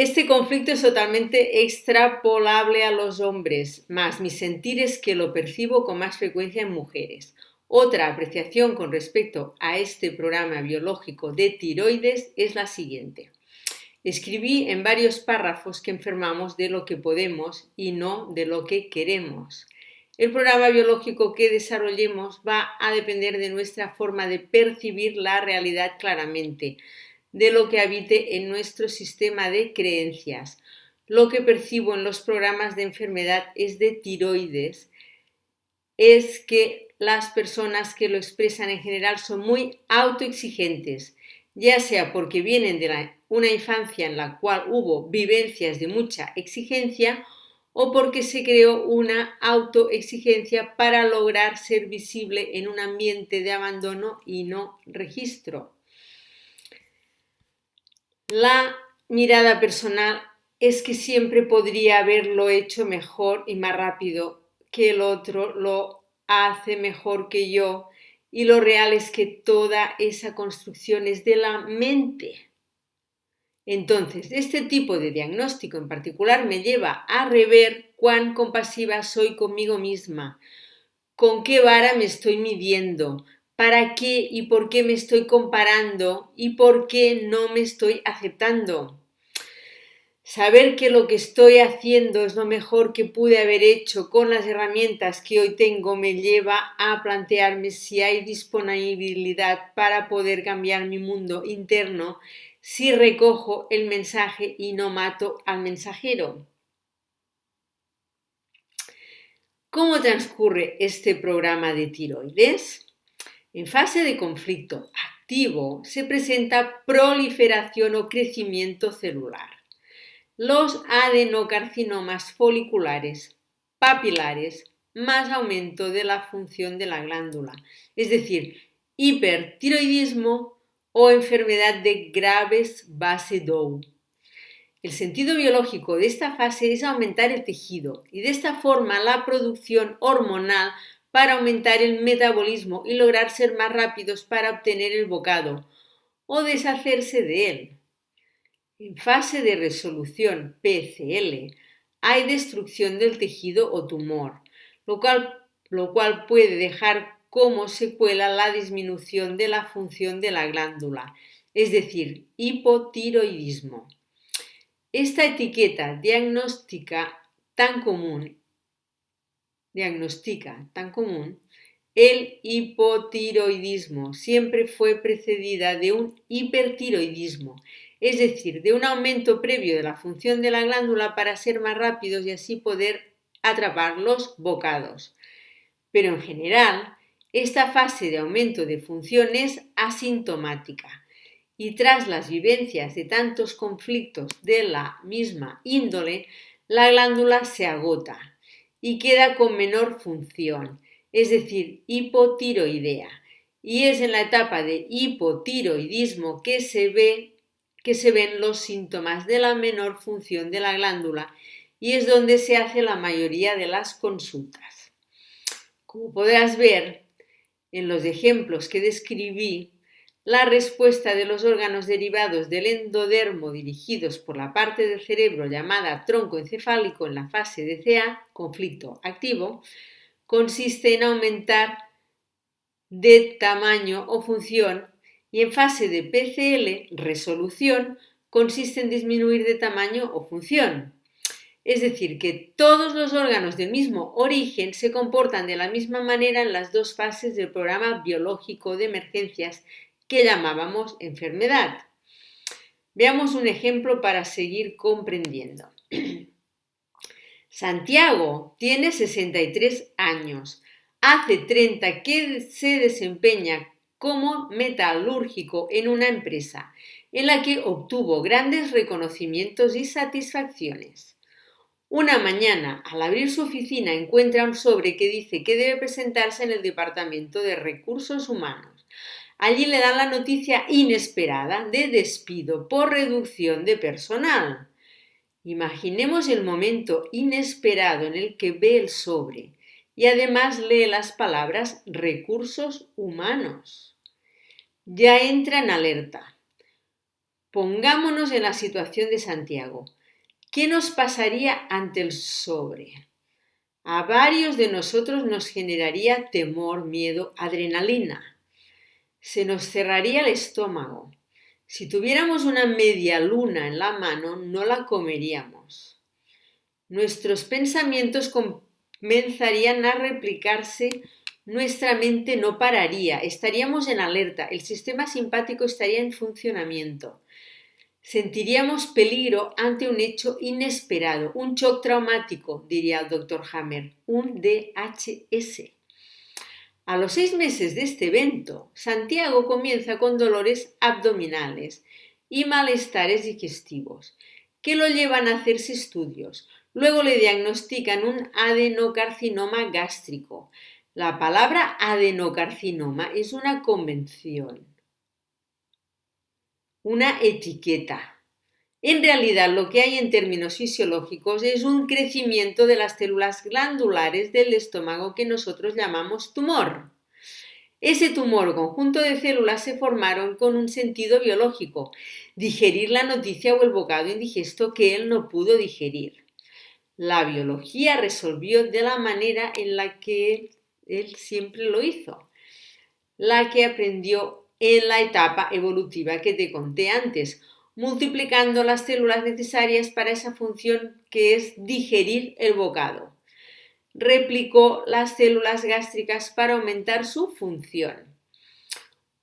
Este conflicto es totalmente extrapolable a los hombres, más mi sentir es que lo percibo con más frecuencia en mujeres. Otra apreciación con respecto a este programa biológico de tiroides es la siguiente. Escribí en varios párrafos que enfermamos de lo que podemos y no de lo que queremos. El programa biológico que desarrollemos va a depender de nuestra forma de percibir la realidad claramente, de lo que habite en nuestro sistema de creencias. Lo que percibo en los programas de enfermedad es de tiroides, es que las personas que lo expresan en general son muy autoexigentes, ya sea porque vienen de una infancia en la cual hubo vivencias de mucha exigencia o porque se creó una autoexigencia para lograr ser visible en un ambiente de abandono y no registro. La mirada personal es que siempre podría haberlo hecho mejor y más rápido que el otro lo hace mejor que yo, y lo real es que toda esa construcción es de la mente. Entonces, este tipo de diagnóstico en particular me lleva a rever cuán compasiva soy conmigo misma, con qué vara me estoy midiendo, para qué y por qué me estoy comparando y por qué no me estoy aceptando. Saber que lo que estoy haciendo es lo mejor que pude haber hecho con las herramientas que hoy tengo me lleva a plantearme si hay disponibilidad para poder cambiar mi mundo interno si recojo el mensaje y no mato al mensajero. ¿Cómo transcurre este programa de tiroides? En fase de conflicto activo se presenta proliferación o crecimiento celular. Los adenocarcinomas foliculares, papilares, más aumento de la función de la glándula, es decir, hipertiroidismo o enfermedad de Graves Basedow. El sentido biológico de esta fase es aumentar el tejido y de esta forma la producción hormonal para aumentar el metabolismo y lograr ser más rápidos para obtener el bocado o deshacerse de él. En fase de resolución PCL hay destrucción del tejido o tumor, lo cual puede dejar como secuela la disminución de la función de la glándula, es decir, hipotiroidismo. Esta etiqueta diagnostica tan común, el hipotiroidismo siempre fue precedida de un hipertiroidismo, es decir, de un aumento previo de la función de la glándula para ser más rápidos y así poder atrapar los bocados. Pero en general, esta fase de aumento de función es asintomática y tras las vivencias de tantos conflictos de la misma índole, la glándula se agota y queda con menor función, es decir, hipotiroidea. Y es en la etapa de hipotiroidismo que se ven los síntomas de la menor función de la glándula y es donde se hace la mayoría de las consultas. Como podrás ver en los ejemplos que describí, la respuesta de los órganos derivados del endodermo dirigidos por la parte del cerebro llamada tronco encefálico en la fase de CA, conflicto activo, consiste en aumentar de tamaño o función y en fase de PCL, resolución, consiste en disminuir de tamaño o función. Es decir, que todos los órganos del mismo origen se comportan de la misma manera en las dos fases del programa biológico de emergencias que llamábamos enfermedad. Veamos un ejemplo para seguir comprendiendo. Santiago tiene 63 años. Hace 30 que se desempeña como metalúrgico en una empresa en la que obtuvo grandes reconocimientos y satisfacciones. Una mañana, al abrir su oficina, encuentra un sobre que dice que debe presentarse en el Departamento de Recursos Humanos. Allí le dan la noticia inesperada de despido por reducción de personal. Imaginemos el momento inesperado en el que ve el sobre y además lee las palabras recursos humanos. Ya entra en alerta. Pongámonos en la situación de Santiago. ¿Qué nos pasaría ante el sobre? A varios de nosotros nos generaría temor, miedo, adrenalina. Se nos cerraría el estómago. Si tuviéramos una media luna en la mano, no la comeríamos. Nuestros pensamientos comenzarían a replicarse, nuestra mente no pararía, estaríamos en alerta, el sistema simpático estaría en funcionamiento. Sentiríamos peligro ante un hecho inesperado, un shock traumático, diría el Dr. Hammer, un DHS. A los 6 meses de este evento, Santiago comienza con dolores abdominales y malestares digestivos, que lo llevan a hacerse estudios. Luego le diagnostican un adenocarcinoma gástrico. La palabra adenocarcinoma es una convención, una etiqueta. En realidad, lo que hay en términos fisiológicos es un crecimiento de las células glandulares del estómago que nosotros llamamos tumor. Ese tumor o conjunto de células se formaron con un sentido biológico, digerir la noticia o el bocado indigesto que él no pudo digerir. La biología resolvió de la manera en la que él siempre lo hizo, la que aprendió en la etapa evolutiva que te conté antes, multiplicando las células necesarias para esa función que es digerir el bocado. Replicó las células gástricas para aumentar su función.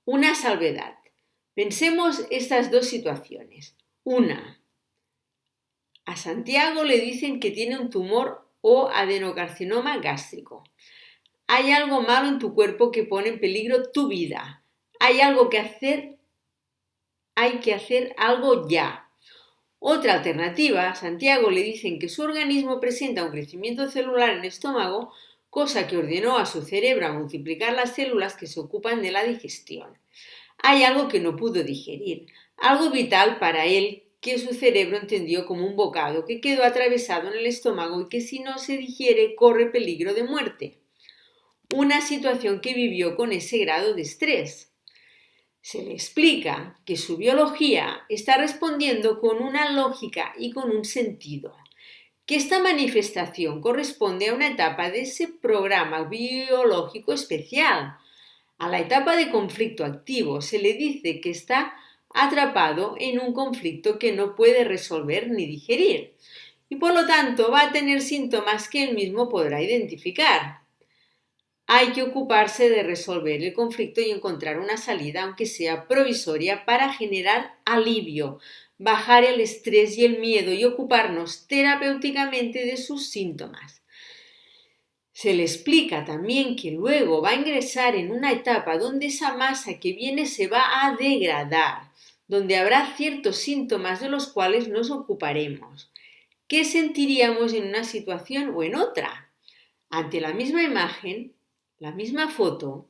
Una salvedad. Pensemos estas dos situaciones. Una, a Santiago le dicen que tiene un tumor o adenocarcinoma gástrico. Hay algo malo en tu cuerpo que pone en peligro tu vida. Hay algo que hacer, hay que hacer algo ya. Otra alternativa, a Santiago le dicen que su organismo presenta un crecimiento celular en el estómago, cosa que ordenó a su cerebro a multiplicar las células que se ocupan de la digestión. Hay algo que no pudo digerir, algo vital para él que su cerebro entendió como un bocado que quedó atravesado en el estómago y que si no se digiere corre peligro de muerte. Una situación que vivió con ese grado de estrés. Se le explica que su biología está respondiendo con una lógica y con un sentido, que esta manifestación corresponde a una etapa de ese programa biológico especial. A la etapa de conflicto activo se le dice que está atrapado en un conflicto que no puede resolver ni digerir y por lo tanto va a tener síntomas que él mismo podrá identificar. Hay que ocuparse de resolver el conflicto y encontrar una salida, aunque sea provisoria, para generar alivio, bajar el estrés y el miedo y ocuparnos terapéuticamente de sus síntomas. Se le explica también que luego va a ingresar en una etapa donde esa masa que viene se va a degradar, donde habrá ciertos síntomas de los cuales nos ocuparemos. ¿Qué sentiríamos en una situación o en otra? Ante la misma imagen, la misma foto,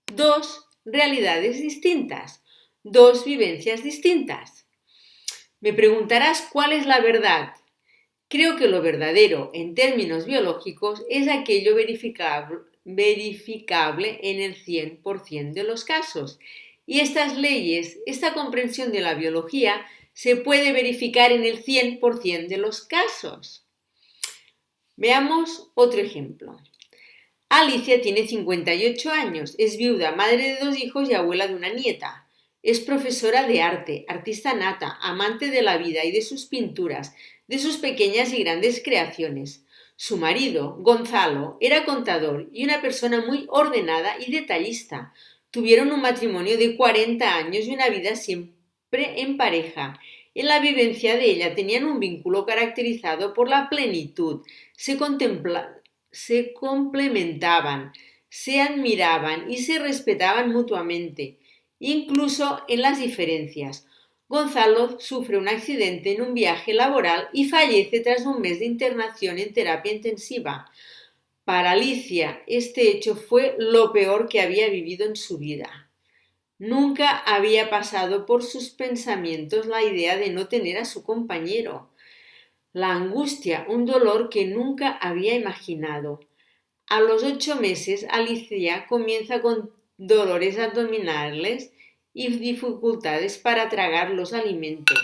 dos realidades distintas, dos vivencias distintas. Me preguntarás cuál es la verdad. Creo que lo verdadero en términos biológicos es aquello verificable en el 100% de los casos. Y estas leyes, esta comprensión de la biología, se puede verificar en el 100% de los casos. Veamos otro ejemplo. Alicia tiene 58 años, es viuda, madre de 2 hijos y abuela de una nieta. Es profesora de arte, artista nata, amante de la vida y de sus pinturas, de sus pequeñas y grandes creaciones. Su marido, Gonzalo, era contador y una persona muy ordenada y detallista. Tuvieron un matrimonio de 40 años y una vida siempre en pareja. En la vivencia de ella tenían un vínculo caracterizado por la plenitud. Se complementaban, se admiraban y se respetaban mutuamente, incluso en las diferencias. Gonzalo sufre un accidente en un viaje laboral y fallece tras un mes de internación en terapia intensiva. Para Alicia, este hecho fue lo peor que había vivido en su vida. Nunca había pasado por sus pensamientos la idea de no tener a su compañero. La angustia, un dolor que nunca había imaginado. A los 8 meses, Alicia comienza con dolores abdominales y dificultades para tragar los alimentos.